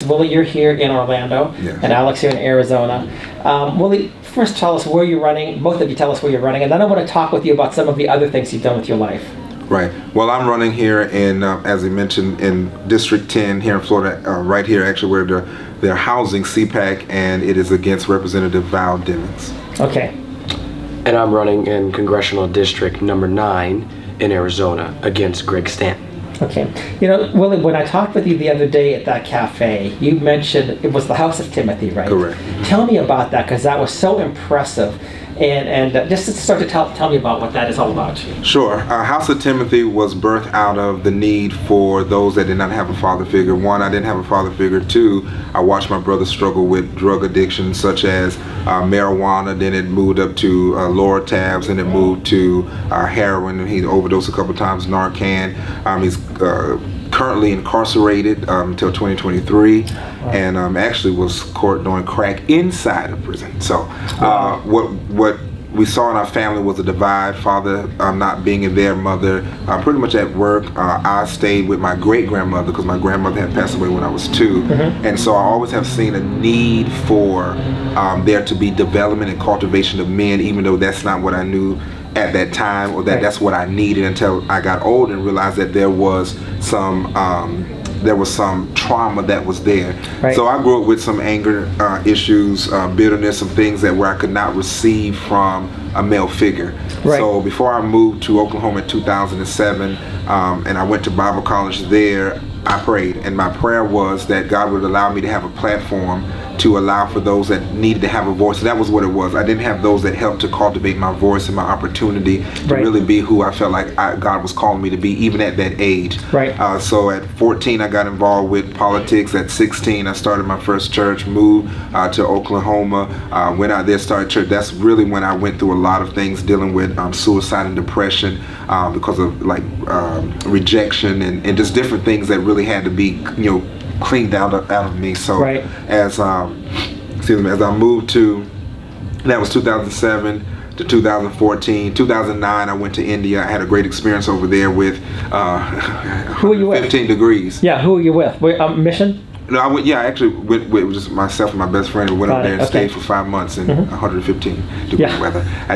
Willie, you're here in Orlando, Yes. and Alex here in Arizona. Willie, first tell us where you're running. Both of you tell us where you're running, and then I want to talk with you about some of the other things you've done with your life. Right. Well, I'm running here in, as I mentioned, in District 10 here in Florida, right here actually where they're housing CPAC, and it is against Representative Val Demings. Okay. And I'm running in Congressional District number 9 in Arizona against Greg Stanton. Okay. You know, Willie, when I talked with you the other day at that cafe, you mentioned it was the House of Timothy, right? Correct. Tell me about that, because that was so impressive. And just to start to tell me about what that is all about. Sure. House of Timothy was birthed out of the need for those that did not have a father figure. One, I didn't have a father figure. Two, I watched my brother struggle with drug addiction such as marijuana. Then it moved up to Lortabs, and it moved to heroin, and he overdosed a couple times, Narcan. He's currently incarcerated until 2023, and actually was caught doing crack inside of prison. So what we saw in our family was a divide, father not being there, mother pretty much at work. I stayed with my great-grandmother because my grandmother had passed away when I was 2. And so I always have seen a need for there to be development and cultivation of men, even though that's not what I knew at that time, or that's what I needed, until I got old and realized that there was some trauma that was there. Right. So I grew up with some anger issues, bitterness, some things that where I could not receive from a male figure. Right. So before I moved to Oklahoma in 2007, and I went to Bible college there, I prayed, and my prayer was that God would allow me to have a platform to allow for those that needed to have a voice. So that was what it was. I didn't have those that helped to cultivate my voice and my opportunity to really be who I felt like God was calling me to be, even at that age. Right. So at 14, I got involved with politics. At 16, I started my first church, moved to Oklahoma, went out there, started church. That's really when I went through a lot of things dealing with suicide and depression because of rejection and just different things that really had to be, cleaned out of me. So as I moved to, that was 2007 to 2014. 2009, I went to India. I had a great experience over there with Who are you with? 15 degrees. Yeah, who are you with? Mission? No, I actually went with just myself and my best friend. We went up there and stayed for 5 months in 115 degree weather. I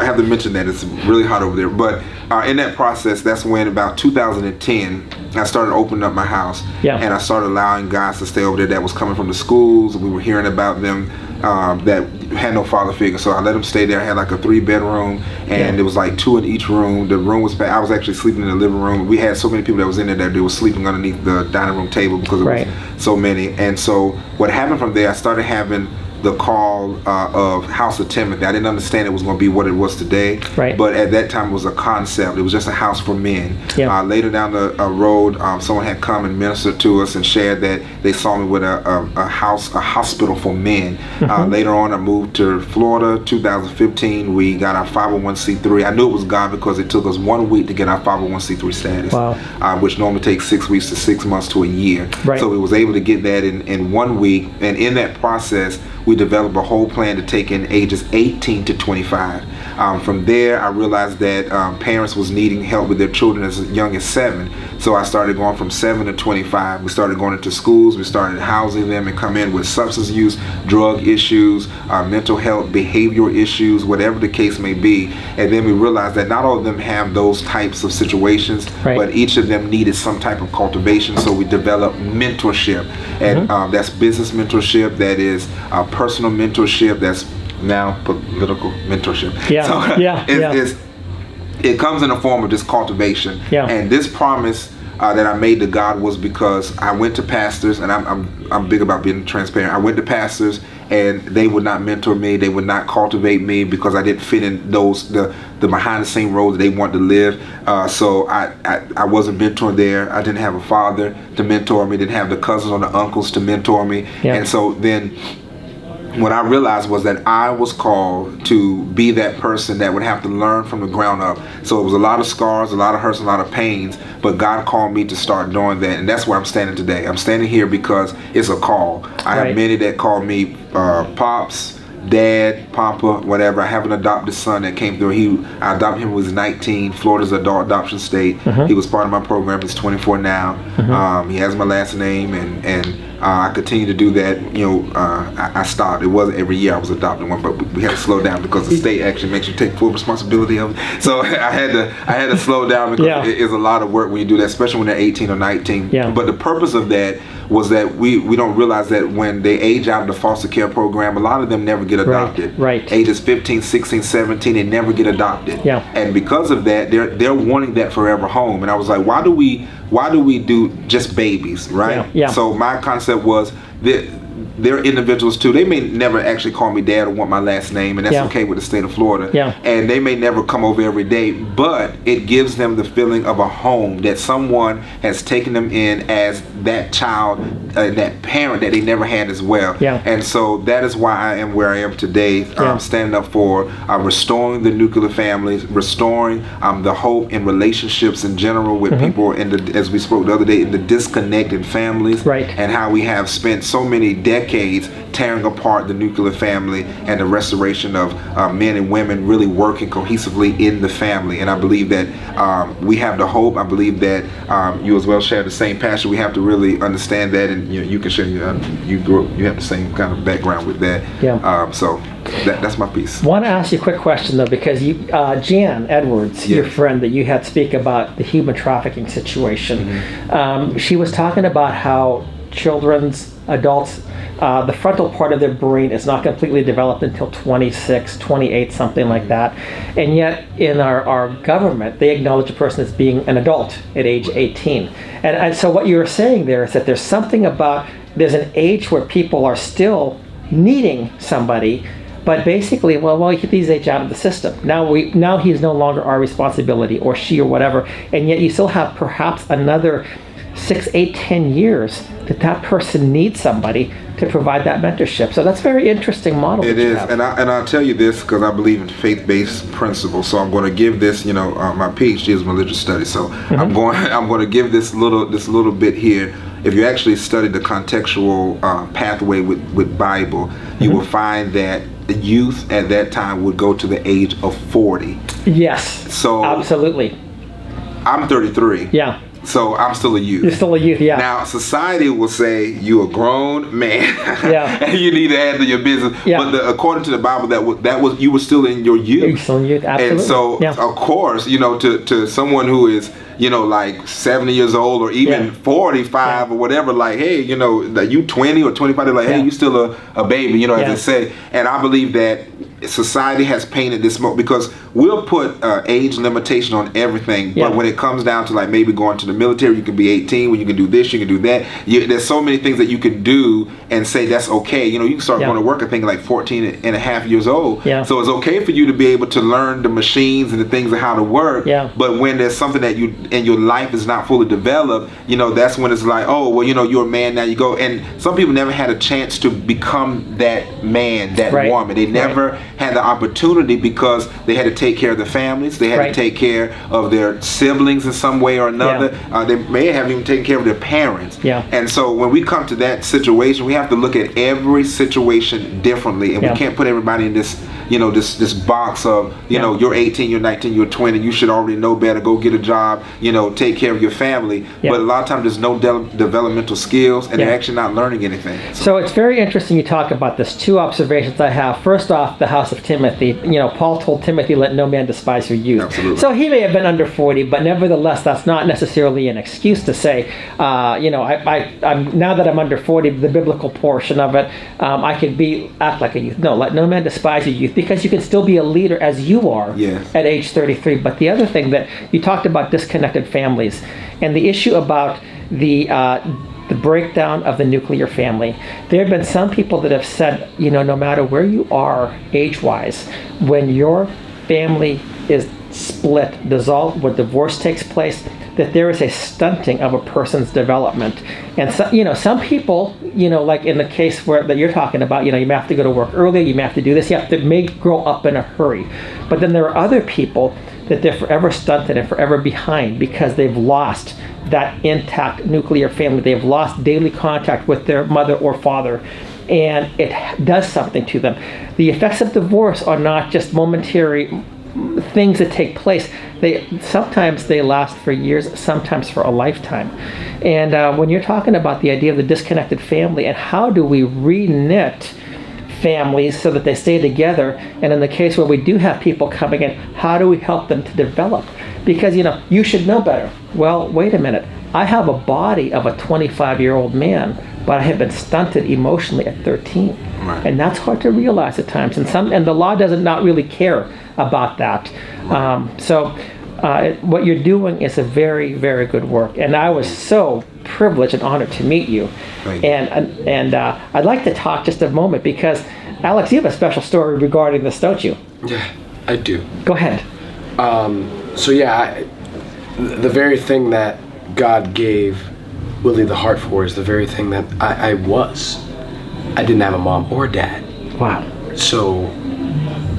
have to mention that it's really hot over there. But in that process, that's when about 2010, I started opening up my house, and I started allowing guys to stay over there that was coming from the schools. We were hearing about them that had no father figure, so I let them stay there. I had like a 3-bedroom, and it was like 2 in each room. The room was I was actually sleeping in the living room. We had so many people that was in there that they were sleeping underneath the dining room table because it was so many. And so what happened from there, I started having the call of House of Timothy. I didn't understand it was going to be what it was today, but at that time it was a concept. It was just a house for men. Later down the road, someone had come and ministered to us and shared that they saw me with a hospital for men. Later on, I moved to Florida. 2015, we got our 501c3. I knew it was God because it took us 1 week to get our 501c3 status, which normally takes 6 weeks to 6 months to a year. So we was able to get that in 1 week, and in that process, we developed a whole plan to take in ages 18 to 25. From there, I realized that parents was needing help with their children as young as 7. So I started going from 7 to 25. We started going into schools. We started housing them and come in with substance use, drug issues, mental health, behavioral issues, whatever the case may be. And then we realized that not all of them have those types of situations, but each of them needed some type of cultivation. So we developed mentorship, and that's business mentorship, that is personal mentorship, that's now political mentorship. It comes in the form of just cultivation. And this promise that I made to God was because I went to pastors, and I'm big about being transparent. I went to pastors, and they would not mentor me. They would not cultivate me because I didn't fit in the behind the scene roles that they want to live. So I wasn't mentored there. I didn't have a father to mentor me. Didn't have the cousins or the uncles to mentor me. And so then what I realized was that I was called to be that person that would have to learn from the ground up. So it was a lot of scars, a lot of hurts, a lot of pains, but God called me to start doing that, and that's where I'm standing today. I'm standing here because it's a call. I have many that call me Pops, dad, papa, whatever. I have an adopted son that came through. I adopted him when he was 19. Florida's adult adoption state. He was part of my program. He's 24 now. He has my last name, and I continue to do that. I stopped. It wasn't every year I was adopting one, but we had to slow down because the state actually makes you take full responsibility of it. So I had to slow down because it is a lot of work when you do that, especially when they're 18 or 19. But the purpose of that was that we don't realize that when they age out of the foster care program, a lot of them never get adopted. Right. Ages 15, 16, 17, they never get adopted. And because of that, they're wanting that forever home. And I was like, why do we do just babies, right? So my concept was that they're individuals too. They may never actually call me dad or want my last name, and that's okay with the state of Florida. And they may never come over every day, but it gives them the feeling of a home, that someone has taken them in as that child, that parent that they never had as well. And so that is why I am where I am today, standing up for restoring the nuclear families, restoring the hope in relationships in general with people, as we spoke the other day, in the disconnected families, and how we have spent so many decades tearing apart the nuclear family and the restoration of men and women really working cohesively in the family. And I believe that we have the hope. I believe that you as well share the same passion. We have to really understand that, and you can share. You have the same kind of background with that. So that's my piece. I want to ask you a quick question though, because Jan Edwards, your friend that you had speak about the human trafficking situation, she was talking about how adults, the frontal part of their brain is not completely developed until 26, 28, something like that. And yet in our government, they acknowledge a person as being an adult at age 18. And so what you were saying there is that there's something about, there's an age where people are still needing somebody, but basically, well, he's age out of the system. Now he's no longer our responsibility, or she, or whatever. And yet you still have perhaps another 6, 8, 10 years that person needs somebody to provide that mentorship. So that's a very interesting model. It is, and I'll tell you this because I believe in faith-based principles. So I'm going to give this, my PhD is religious studies. So I'm going to give this little bit here. If you actually study the contextual pathway with Bible, you will find that the youth at that time would go to the age of 40. Yes. So absolutely. I'm 33. Yeah. So I'm still a youth. You're still a youth, yeah. Now society will say you're a grown man, and you need to handle your business. But according to the Bible, that was you were still in your youth. You're still in youth, absolutely. And so, of course, to someone who is like 70 years old or even 45 or whatever, like, hey, you 20 or 25, they're like, hey, you still a baby, as they say. And I believe that society has painted this because we'll put age limitation on everything, but when it comes down to like maybe going to the military, you can be 18, when you can do this, you can do that. There's so many things that you can do and say that's okay. You can start going to work, I think, like 14 and a half years old. So it's okay for you to be able to learn the machines and the things of how to work. But when there's something that you and your life is not fully developed, that's when it's like, oh, well, you're a man now, you go. And some people never had a chance to become that man, that woman. They never had the opportunity because they had to take care of their families. They had to take care of their siblings in some way or another. They may have even taken care of their parents. And so when we come to that situation, we have to look at every situation differently, and we can't put everybody in this this box of you're 18, you're 19, you're 20, you should already know better, go get a job, take care of your family. But a lot of times there's no developmental skills, and they're actually not learning anything. So it's very interesting you talk about this. 2 observations I have. First off, the house of Timothy. Paul told Timothy, let no man despise your youth. Absolutely. So he may have been under 40, but nevertheless, that's not necessarily an excuse to say, I'm now that I'm under 40, the biblical portion of it, I could act like a youth. No, let no man despise your youth, because you can still be a leader as you are at age 33. But the other thing that you talked about, disconnected families, and the issue about the breakdown of the nuclear family. There have been some people that have said, no matter where you are age-wise, when your family is split, dissolved, when divorce takes place, that there is a stunting of a person's development. And so, some people, like in the case that you're talking about, you may have to go to work earlier, you may have to do this, may grow up in a hurry. But then there are other people that they're forever stunted and forever behind because they've lost that intact nuclear family. They've lost daily contact with their mother or father. and it does something to them. The effects of divorce are not just momentary things that take place. Sometimes they last for years, sometimes for a lifetime. And when you're talking about the idea of the disconnected family and how do we re-knit families so that they stay together, and in the case where we do have people coming in, how do we help them to develop? Because you should know better. Well, wait a minute. I have a body of a 25-year-old man, but I have been stunted emotionally at 13. Right. And that's hard to realize at times. And the law doesn't not really care about that. Right. What you're doing is a very, very good work. And I was so privileged and honored to meet you. Thank you. And I'd like to talk just a moment because, Alex, you have a special story regarding this, don't you? Yeah, I do. Go ahead. The very thing that God gave Willie the heart for is the very thing that I didn't have a mom or dad. Wow. So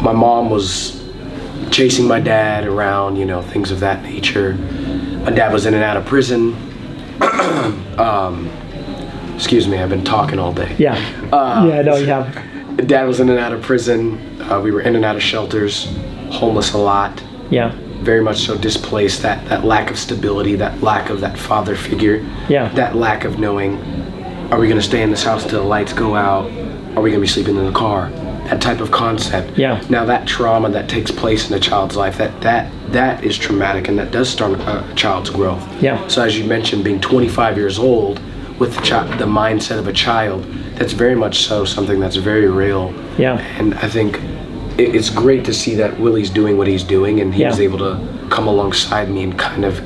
my mom was chasing my dad around, things of that nature. My dad was in and out of prison. Excuse me, I've been talking all day. Yeah. No, you have. Dad was in and out of prison. We were in and out of shelters, homeless a lot. Yeah. Very much so displaced, that lack of stability, that lack of that father figure. Yeah. That lack of knowing, are we going to stay in this house until the lights go out? Are we going to be sleeping in the car? That type of concept. Yeah. Now that trauma that takes place in a child's life, that is traumatic, and that does start a child's growth. Yeah. So as you mentioned, being 25 years old with the mindset of a child, that's very much so something that's very real. Yeah. And I think it's great to see that Willie's doing what he's doing, and he was able to come alongside me and kind of,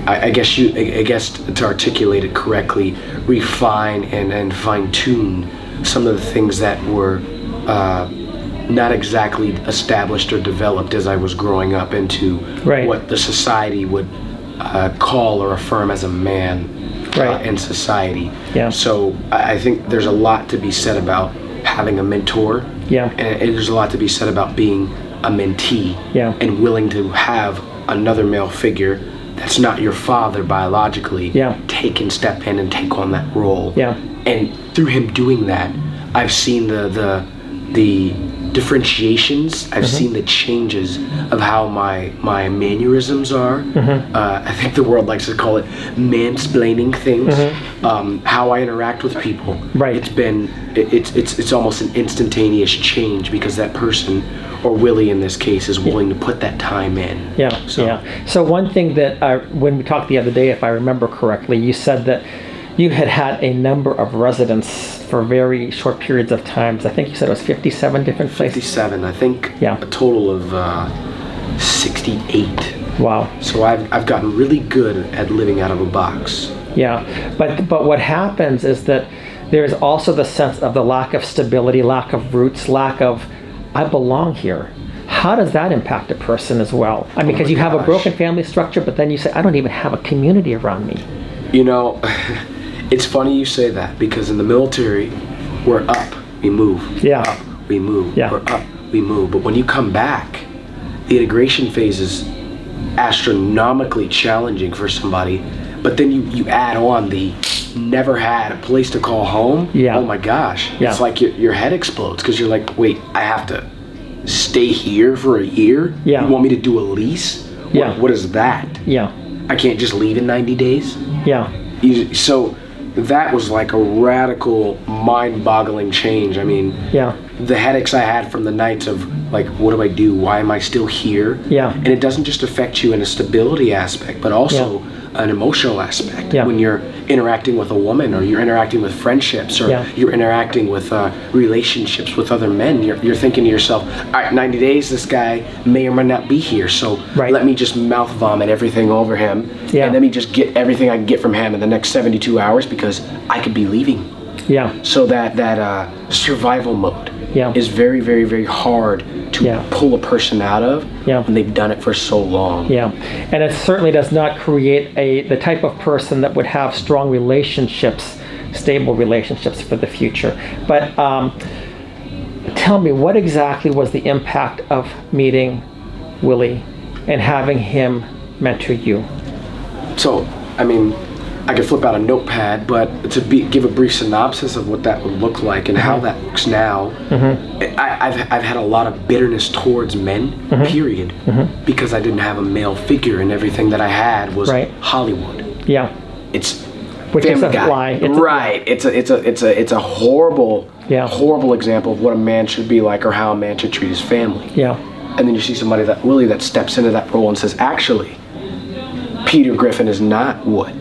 I guess to articulate it correctly, refine and fine tune some of the things that were not exactly established or developed as I was growing up into what the society would call or affirm as a man in society. Yeah. So I think there's a lot to be said about having a mentor. Yeah. And there's a lot to be said about being a mentee. Yeah. And willing to have another male figure that's not your father biologically take and step in and take on that role. Yeah. And through him doing that, I've seen the differentiations. I've seen the changes of how my mannerisms are. I think the world likes to call it mansplaining things. How I interact with people. Right. It's almost an instantaneous change because that person, or Willie in this case, is willing to put that time in. Yeah. So one thing that when we talked the other day, if I remember correctly, you said that you had a number of residents for very short periods of times. I think you said it was 57 different places. 57, I think. Yeah. A total of 68. Wow. So I've gotten really good at living out of a box. Yeah, but what happens is that there is also the sense of the lack of stability, lack of roots, lack of, I belong here. How does that impact a person as well? I mean, because you have a broken family structure, but then you say, I don't even have a community around me. It's funny you say that, because in the military, we're up, we move. Yeah. Up, we move. Yeah. We're up, we move. But when you come back, the integration phase is astronomically challenging for somebody. But then you add on the never had a place to call home. Yeah. Oh my gosh. Yeah. It's like your head explodes because you're like, wait, I have to stay here for a year? Yeah. You want me to do a lease? Yeah. What is that? Yeah. I can't just leave in 90 days? Yeah. So that was like a radical, mind-boggling change. I mean, the headaches I had from the nights of like, what do I do? Why am I still here? Yeah. And it doesn't just affect you in a stability aspect, but also an emotional aspect. When you're interacting with a woman, or you're interacting with friendships, or you're interacting with relationships with other men, you're thinking to yourself, all right, 90 days, this guy may or may not be here, so let me just mouth vomit everything over him, and let me just get everything I can get from him in the next 72 hours because I could be leaving. Yeah. So that survival mode is very, very, very hard to pull a person out of when they've done it for so long. Yeah, and it certainly does not create the type of person that would have strong relationships, stable relationships for the future. But tell me, what exactly was the impact of meeting Willie and having him mentor you? So, I mean, I could flip out a notepad, but to give a brief synopsis of what that would look like and how that looks now, I've had a lot of bitterness towards men, period, because I didn't have a male figure, and everything that I had was Hollywood. Yeah, it's which is a lie. It's a horrible, horrible example of what a man should be like or how a man should treat his family. Yeah, and then you see somebody that Willie that steps into that role and says, actually, Peter Griffin is not what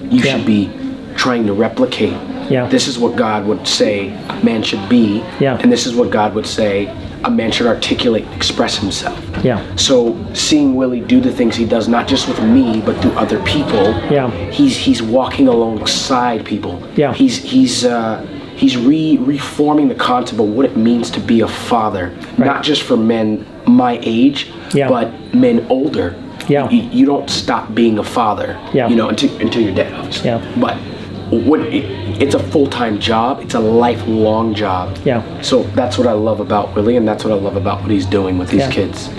you should be trying to replicate. Yeah. This is what God would say a man should be, and this is what God would say a man should articulate and express himself. Yeah. So seeing Willie do the things he does, not just with me, but through other people, he's walking alongside people. Yeah. He's reforming the concept of what it means to be a father, not just for men my age, but men older. Yeah. You don't stop being a father, until you're dead, obviously. Yeah. But it's a full-time job. It's a lifelong job. Yeah. So that's what I love about Willie, and that's what I love about what he's doing with these kids.